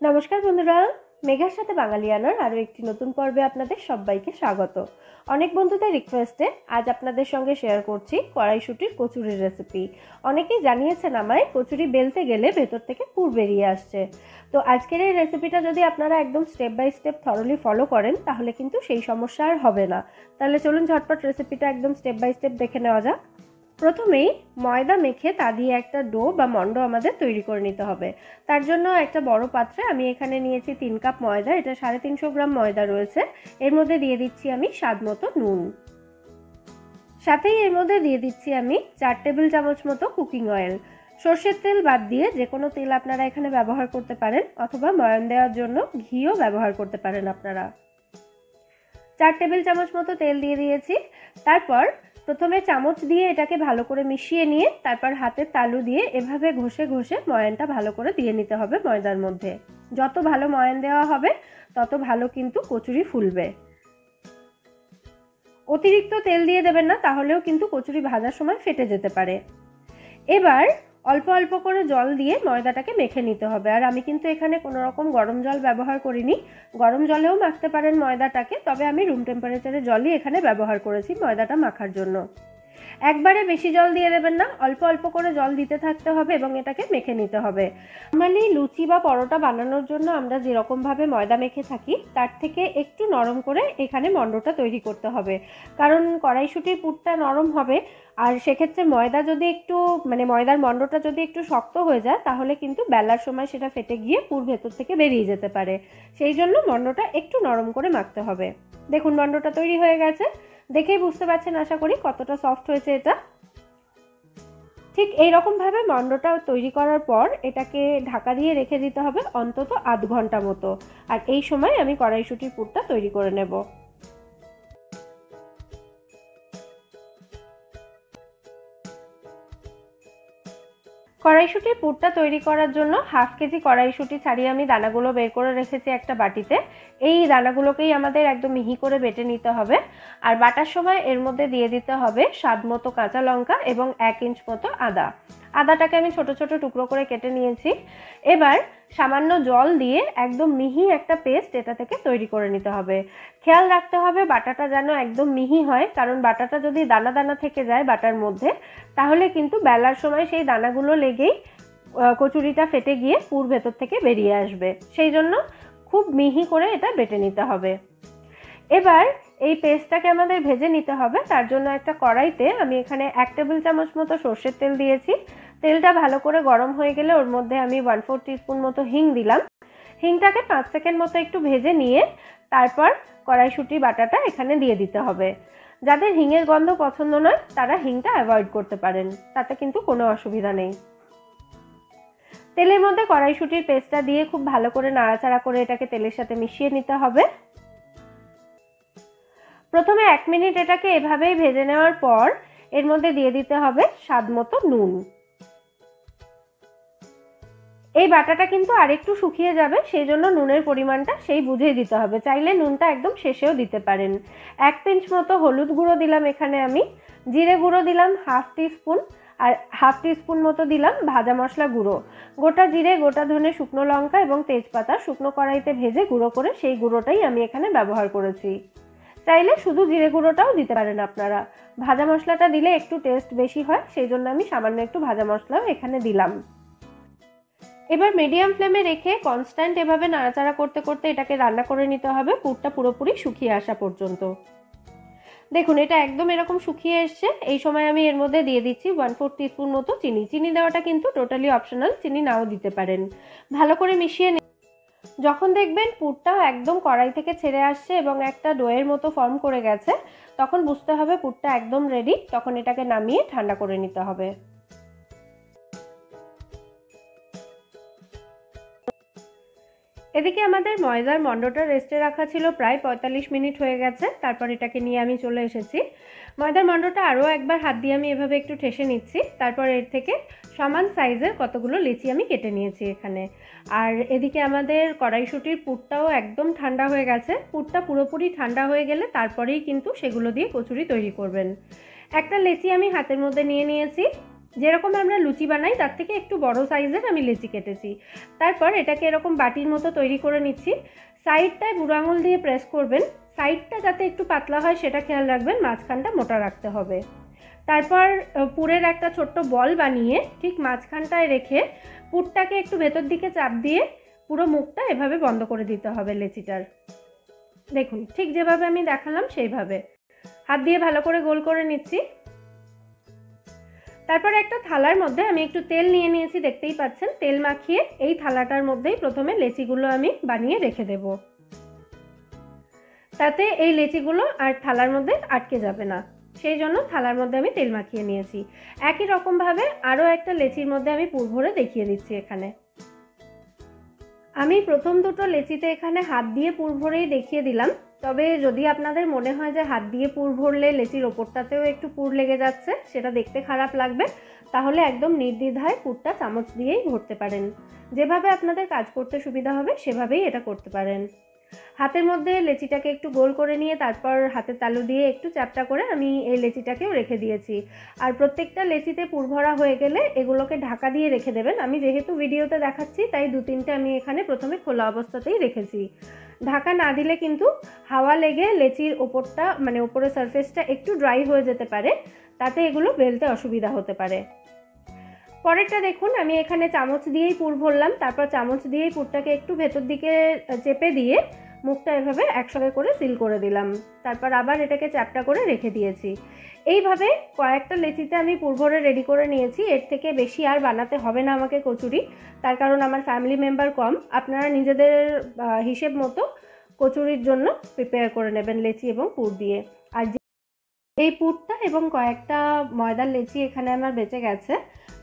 নমস্কার বন্ধুরা, মেঘার সাথে বাঙালিয়ানার আরও একটি নতুন পর্বে আপনাদের সবাইকে স্বাগত। অনেক বন্ধুদের রিকোয়েস্টে আজ আপনাদের সঙ্গে শেয়ার করছি কড়াইশুঁটির কচুরির রেসিপি। অনেকেই জানিয়েছেন আমায় কচুরি বেলতে গেলে ভেতর থেকে পুর বেরিয়ে আসছে। তো আজকের এই রেসিপিটা যদি আপনারা একদম step by step thoroughly follow করেন তাহলে কিন্তু সেই সমস্যা আর হবে না। তাহলে চলুন ঝটপট রেসিপিটা একদম স্টেপ বাই স্টেপ দেখে নেওয়া যাক। প্রথমেই ময়দা মেখে তা দিয়ে একটা ডো বা মন্ড আমাদের তৈরি করে নিতে হবে। তার জন্য একটা বড় পাত্রে আমি এখানে নিয়েছি 3 কাপ ময়দা। এটা 350 গ্রাম ময়দা রয়েছে। এর মধ্যে দিয়ে দিচ্ছি আমি স্বাদ মতো নুন, সাথেই এর মধ্যে দিয়ে দিচ্ছি আমি 4 টেবিল চামচ মতো কুকিং অয়েল। সর্ষের তেল বাদ দিয়ে যে কোনো তেল আপনারা এখানে ব্যবহার করতে পারেন, অথবা ময়ান দেওয়ার জন্য ঘিও ব্যবহার করতে পারেন আপনারা। 4 টেবিল চামচ মতো তেল দিয়ে দিয়েছি। তারপর প্রথমে চামচ দিয়ে এটাকে ভালো করে মিশিয়ে নিয়ে তারপর হাতের তালু দিয়ে এভাবে ঘষে ঘষে ময়ানটা ভালো করে দিয়ে নিতে হবে ময়দার মধ্যে। যত ভালো ময়ান দেওয়া হবে তত ভালো কিন্তু কচুরি ফুলবে। অতিরিক্ত তেল দিয়ে দেবেন না, তাহলেও কিন্তু কচুরি ভাজার সময় ফেটে যেতে পারে। এবার অল্প অল্প করে জল দিয়ে ময়দাটাকে মেখে নিতে হবে। আর আমি কিন্তু এখানে কোনো রকম গরম জল ব্যবহার করিনি। গরম জলেও মাখতে পারেন ময়দাটাকে, তবে আমি রুম টেম্পারেচারে জলই এখানে ব্যবহার করেছি ময়দাটা মাখার জন্য। একবারে বেশি জল দিয়ে দেবেন না, অল্প অল্প করে জল দিতে থাকতে হবে এবং এটাকে মেখে নিতে হবে। নরমালি লুচি বা পরোটা বানানোর জন্য আমরা যেরকমভাবে ময়দা মেখে থাকি তার থেকে একটু নরম করে এখানে মন্ডটা তৈরি করতে হবে, কারণ কড়াইশুঁটির পুরটা নরম হবে। আর সেক্ষেত্রে ময়দা যদি একটু ময়দার মন্ডটা যদি একটু শক্ত হয়ে যায় তাহলে কিন্তু বেলার সময় সেটা ফেটে গিয়ে পুর ভেতর থেকে বেরিয়ে যেতে পারে। সেই জন্য মন্ডটা একটু নরম করে মাখতে হবে। দেখুন মন্ডটা তৈরি হয়ে গেছে, দেখেই বুঝতে পারছেন আশা করি কতটা সফট হয়েছে এটা। ঠিক এইরকম ভাবে মন্ডটা তৈরি করার পর এটাকে ঢাকা দিয়ে রেখে দিতে হবে অন্তত আধ ঘন্টা মতো। আর এই সময় আমি কড়াইশুঁটির পুরটা তৈরি করে নেব। কড়াইশুঁটির পুরটা তৈরি করার জন্য হাফ কেজি কড়াইশুঁটি ছাড়িয়ে আমি দানাগুলো বের করে রেখেছি একটা বাটিতে। এই দানাগুলোকেই আমাদের একদম মিহি করে বেটে নিতে হবে। আর বাটার সময় এর মধ্যে দিয়ে দিতে হবে স্বাদ মতো কাঁচা লঙ্কা এবং 1 ইঞ্চ মতো আদা। আদাটাকে আমি ছোট ছোট টুকরো করে কেটে নিয়েছি। এবার সামান্য জল দিয়ে একদম মিহি একটা পেস্ট এটা থেকে তৈরি করে নিতে হবে। খেয়াল রাখতে হবে বাটাটা যেন একদম মিহি হয়, কারণ বাটাটা যদি দানা দানা থেকে যায় বাটার মধ্যে তাহলে কিন্তু বেলার সময় সেই দানাগুলো লেগেই কচুরিটা ফেটে গিয়ে পুর ভেতর থেকে বেরিয়ে আসবে। সেই জন্য খুব মিহি করে এটা বেটে নিতে হবে। এবার এই পেস্টটাকে আমাদের ভেজে নিতে হবে। তার জন্য একটা কড়াইতে আমি এখানে 1 টেবিল চামচ মতো সর্ষের তেল দিয়েছি। তেলটা ভালো করে গরম হয়ে গেলে ওর মধ্যে আমি 1/4 টিস্পুন মতো হিং দিলাম। হিংটাকে 5 সেকেন্ড মতো একটু ভেজে নিয়ে তারপর কড়াইশুঁটি বাটাটা এখানে দিয়ে দিতে হবে। যাদের হিঙের গন্ধ পছন্দ নয় তারা হিংটা অ্যাভয়েড করতে পারেন, তাতে কিন্তু কোনো অসুবিধা নেই। তেলের মধ্যে কড়াইশুঁটির পেস্টটা দিয়ে খুব ভালো করে নাড়াচাড়া করে এটাকে তেলের সাথে মিশিয়ে নিতে হবে। প্রথমে 1 মিনিট এটাকে এভাবেই ভেজে নেওয়ার পর এর মধ্যে দিয়ে দিতে হবে স্বাদ মতো নুন। এই বাটাটা কিন্তু আরেকটু শুকিয়ে যাবে, সেই জন্য নুনের পরিমাণটা সেই বুঝেই দিতে হবে। চাইলে নুনটা একদম শেষেও দিতে পারেন। 1 পিঞ্চ মতো হলুদ গুঁড়ো দিলাম এখানে আমি, জিরে গুঁড়ো দিলাম হাফ টিস্পুন, আর হাফ টিস্পুন মতো দিলাম ভাজা মশলা গুঁড়ো। গোটা জিরে, গোটা ধনে, শুকনো লঙ্কা এবং তেজপাতা শুকনো কড়াইতে ভেজে গুঁড়ো করে সেই গুঁড়োটাই আমি এখানে ব্যবহার করেছি। চাইলে শুধু জিরে গুঁড়োটাও দিতে পারেন আপনারা। ভাজা মশলাটা দিলে একটু টেস্ট বেশি হয়, সেই জন্য আমি সামান্য একটু ভাজা মশলাও এখানে দিলাম। এবার মিডিয়াম ফ্লেমে রেখে কনস্ট্যান্ট এভাবে নাড়াচাড়া করতে করতে এটাকে রান্না করে নিতে হবে পুরটা পুরোপুরি শুকিয়ে আসা পর্যন্ত। দেখুন এটা একদম এরকম শুকিয়ে এসছে। এই সময় আমি এর মধ্যে দিয়ে দিচ্ছি 1/4 টিস্পুন মতো চিনি। চিনি দেওয়াটা কিন্তু টোটালি অপশনাল, চিনি নাও দিতে পারেন। ভালো করে মিশিয়ে যখন দেখবেন পুরটা একদম কড়াই থেকে ছেড়ে আসছে এবং একটা ডোয়ের মতো ফর্ম করে গেছে, তখন বুঝতে হবে পুরটা একদম রেডি। তখন এটাকে নামিয়ে ঠান্ডা করে নিতে হবে। এদিকে আমাদের ময়দার মন্ডটা রেস্টে রাখা ছিল প্রায় 45 মিনিট হয়ে গেছে। তারপর এটাকে নিয়ে আমি চলে এসেছি। ময়দার মন্ডটা আরও একবার হাত দিয়ে আমি এভাবে একটু ঠেসে নিচ্ছি। তারপর এর থেকে সমান সাইজের কতগুলো লিচি আমি কেটে নিয়েছি এখানে। আর এদিকে আমাদের কড়াইশুঁটির পুরটাও একদম ঠান্ডা হয়ে গেছে। পুরটা পুরোপুরি ঠান্ডা হয়ে গেলে তারপরেই কিন্তু সেগুলো দিয়ে কচুরি তৈরি করবেন। একটা লিচি আমি হাতের মধ্যে নিয়ে নিয়েছি। যেরকম আমরা লুচি বানাই তার থেকে একটু বড় সাইজের আমি লেচি কেটেছি। তারপর এটাকে এরকম বাটির মতো তৈরি করে নিচ্ছি। সাইডটায় বুড়ো আঙুল দিয়ে প্রেস করবেন, সাইডটা যাতে একটু পাতলা হয় সেটা খেয়াল রাখবেন, মাঝখানটা মোটা রাখতে হবে। তারপর পুরের একটা ছোট্ট বল বানিয়ে ঠিক মাঝখানটায় রেখে পুরটাকে একটু ভেতর দিকে চাপ দিয়ে পুরো মুখটা এভাবে বন্ধ করে দিতে হবে লেচিটার। দেখুন ঠিক যেভাবে আমি দেখালাম সেইভাবে হাত দিয়ে ভালো করে গোল করে নিচ্ছি। তারপর একটা থালার মধ্যে আমি একটু তেল নিয়ে নিয়েছি, দেখতেই পাচ্ছেন। তেল মাখিয়ে এই থালাটার মধ্যেই প্রথমে লেচিগুলো আমি বানিয়ে রেখে দেব, তাতে এই লেচিগুলো আর থালার মধ্যে আটকে যাবে না, সেই জন্য থালার মধ্যে আমি তেল মাখিয়ে নিয়েছি। একই রকমভাবে আরও একটা লেচির মধ্যে আমি পুর ভরে দেখিয়ে দিচ্ছি। এখানে আমি প্রথম দুটো লেচিতে এখানে হাত দিয়ে পুর ভরেই দেখিয়ে দিলাম, তবে যদি আপনাদের মনে হয় যে হাত দিয়ে পুর ভরলে লেচির ওপরটাতেও একটু পুর লেগে যাচ্ছে, সেটা দেখতে খারাপ লাগবে, তাহলে একদম নির্দ্বিধায় পুরটা চামচ দিয়েই ভরতে পারেন। যেভাবে আপনাদের কাজ করতে সুবিধা হবে সেভাবেই এটা করতে পারেন। হাতের মধ্যে লেচিটাকে একটু গোল করে নিয়ে তারপর হাতের তালু দিয়ে একটু চ্যাপটা করে আমি এই লেচিটাকেও রেখে দিয়েছি। আর প্রত্যেকটা লেচিতে পুর ভরা হয়ে গেলে এগুলোকে ঢাকা দিয়ে রেখে দেবেন। আমি যেহেতু ভিডিওতে দেখাচ্ছি তাই 2-3টে আমি এখানে প্রথমে খোলা অবস্থাতেই রেখেছি। ঢাকা না দিলে কিন্তু হাওয়া লেগে লেচির ওপরটা মানে ওপরের সারফেসটা একটু ড্রাই হয়ে যেতে পারে, তাতে এগুলো বেলতে অসুবিধা হতে পারে। পরেরটা দেখুন, আমি এখানে চামচ দিয়েই পুর ভরলাম, তারপর চামচ দিয়েই পুরটাকে একটু ভেতর দিকে চেপে দিয়ে মুখটা এভাবে একসঙ্গে করে সিল করে দিলাম। তারপর আবার এটাকে চ্যাপটা করে রেখে দিয়েছি। এইভাবে কয়েকটা লেচিতে আমি পুর ভরে রেডি করে নিয়েছি। এর থেকে বেশি আর বানাতে হবে না আমাকে কচুরি, তার কারণ আমার ফ্যামিলি মেম্বার কম। আপনারা নিজেদের হিসেব মতো কচুরির জন্য প্রিপেয়ার করে নেবেন লেচি এবং পুর দিয়ে। আর এই পুরটা এবং কয়েকটা ময়দার লেচি এখানে আমার বেঁচে গেছে।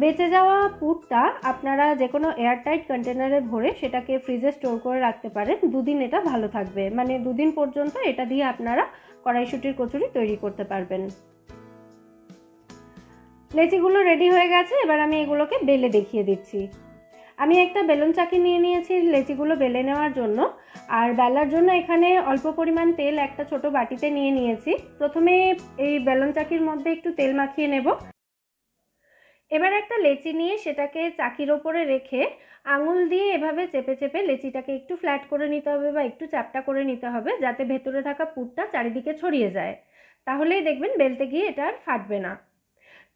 বেঁচে যাওয়া পুরটা আপনারা যে কোনো এয়ারটাইট কন্টেনারে ভরে সেটাকে ফ্রিজে স্টোর করে রাখতে পারেন। 2 দিন এটা ভালো থাকবে, মানে 2 দিন পর্যন্ত এটা দিয়ে আপনারা কড়াইশুঁটির কচুরি তৈরি করতে পারবেন। লেচিগুলো রেডি হয়ে গেছে, এবার আমি এগুলোকে বেলে দেখিয়ে দিচ্ছি। আমি একটা বেলুন চাকি নিয়ে নিয়েছি লেচিগুলো বেলে নেওয়ার জন্য, আর বেলার জন্য এখানে অল্প পরিমাণ তেল একটা ছোট বাটিতে নিয়ে নিয়েছি। প্রথমে এই বেলুন চাকির মধ্যে একটু তেল মাখিয়ে নেব। এবার একটা লেচি নিয়ে সেটাকে চাকির ওপরে রেখে আঙুল দিয়ে এভাবে চেপে চেপে লেচিটাকে একটু ফ্ল্যাট করে নিতে হবে বা একটু চ্যাপটা করে নিতে হবে, যাতে ভেতরে থাকা পুরটা চারিদিকে ছড়িয়ে যায়। তাহলেই দেখবেন বেলতে গিয়ে এটা আর ফাটবে না।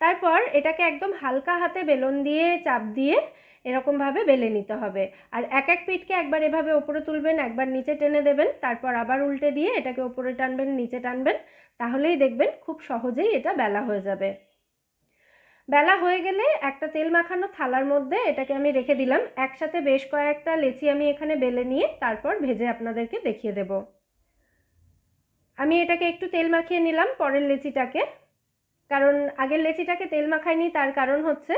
তারপর এটাকে একদম হালকা হাতে বেলুন দিয়ে চাপ দিয়ে এরকমভাবে বেলে নিতে হবে। আর এক এক পিঠকে একবার এভাবে ওপরে তুলবেন, একবার নিচে টেনে দেবেন, তারপর আবার উল্টে দিয়ে এটাকে ওপরে টানবেন, নিচে টানবেন, তাহলেই দেখবেন খুব সহজেই এটা বেলা হয়ে যাবে। বেলা হয়ে গেলে একটা তেল মাখানো থালার মধ্যে এটাকে আমি রেখে দিলাম। একসাথে বেশ কয়েকটা লেচি আমি এখানে বেলে নিয়ে তারপর ভেজে আপনাদেরকে দেখিয়ে দেব। আমি এটাকে একটু তেল মাখিয়ে নিলাম পরের লেচিটাকে, কারণ আগের লেচিটাকে তেল মাখাইনি, তার কারণ হচ্ছে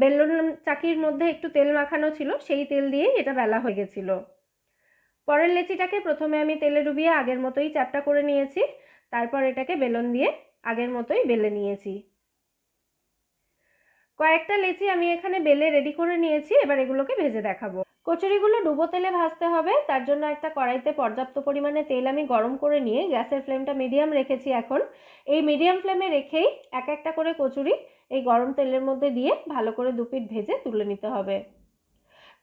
বেলুন চাকির মধ্যে একটু তেল মাখানো ছিল, সেই তেল দিয়েই এটা বেলা হয়ে গেছিল। পরের লেচিটাকে প্রথমে আমি তেলে ডুবিয়ে আগের মতোই চ্যাপটা করে নিয়েছি, তারপর এটাকে বেলুন দিয়ে আগের মতোই বেলে নিয়েছি। কয়েকটা লেচি আমি এখানে বেলে রেডি করে নিয়েছি, এবার এগুলোকে ভেজে দেখাবো। কচুরিগুলো ডুবো তেলে ভাজতে হবে, তার জন্য একটা কড়াইতে পর্যাপ্ত পরিমাণে তেল আমি গরম করে নিয়ে গ্যাসের ফ্লেমটা মিডিয়াম রেখেছি। এখন এই মিডিয়াম ফ্লেমে রেখেই এক একটা করে কচুরি এই গরম তেলের মধ্যে দিয়ে ভালো করে 2 পিঠ ভেজে তুলে নিতে হবে।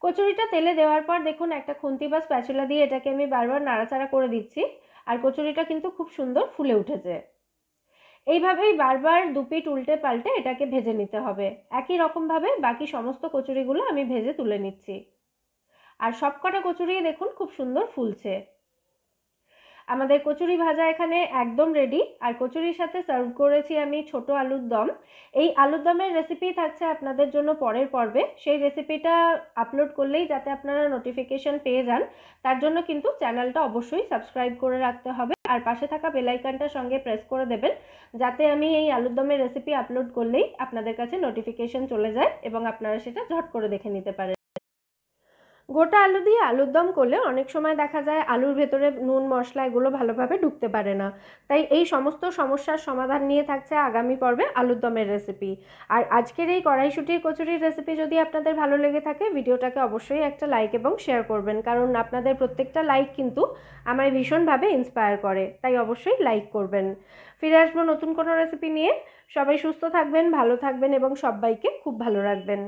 কচুরিটা তেলে দেওয়ার পর দেখুন একটা খুন্তি বা স্প্যাচুলা দিয়ে এটাকে আমি বারবার নাড়াচাড়া করে দিচ্ছি, আর কচুরিটা কিন্তু খুব সুন্দর ফুলে উঠেছে। এইভাবেই বারবার 2 পিঠ উল্টে পাল্টে এটাকে ভেজে নিতে হবে। একই রকমভাবে বাকি সমস্ত কচুরিগুলো আমি ভেজে তুলে নিচ্ছি। আর সবকটা কচুরি দেখুন খুব সুন্দর ফুলছে। আমাদের কচুরি ভাজা এখানে একদম রেডি। আর কচুরির সাথে সার্ভ করেছি আমি ছোট আলুর দম। এই আলুর দমের রেসিপি থাকছে আপনাদের জন্য পরের পর্বে। সেই রেসিপিটা আপলোড করলেই যাতে আপনারা নোটিফিকেশন পেয়ে যান, তার জন্য কিন্তু চ্যানেলটা অবশ্যই সাবস্ক্রাইব করে রাখতে হবে, আর পাশে থাকা বেল আইকনটার সঙ্গে প্রেস করে দেবেন, যাতে আমি এই আলুর দমের রেসিপি আপলোড করলেই আপনাদের কাছে নোটিফিকেশন চলে যায় এবং আপনারা সেটা ঝট করে দেখে নিতে পারেন। গোটা আলু দিয়ে আলুর দম করলে অনেক সময় দেখা যায় আলুর ভেতরে নুন মশলা এগুলো ভালোভাবে ঢুকতে পারে না। তাই এই সমস্ত সমস্যার সমাধান নিয়ে থাকছে আগামী পর্বে আলুর দমের রেসিপি। আর আজকের এই কড়াইশুঁটির কচুরির রেসিপি যদি আপনাদের ভালো লেগে থাকে ভিডিওটাকে অবশ্যই একটা লাইক এবং শেয়ার করবেন, কারণ আপনাদের প্রত্যেকটা লাইক কিন্তু আমায় ভীষণভাবে ইন্সপায়ার করে, তাই অবশ্যই লাইক করবেন। ফিরে আসবো নতুন কোনো রেসিপি নিয়ে। সবাই সুস্থ থাকবেন, ভালো থাকবেন এবং সবাইকে খুব ভালো রাখবেন।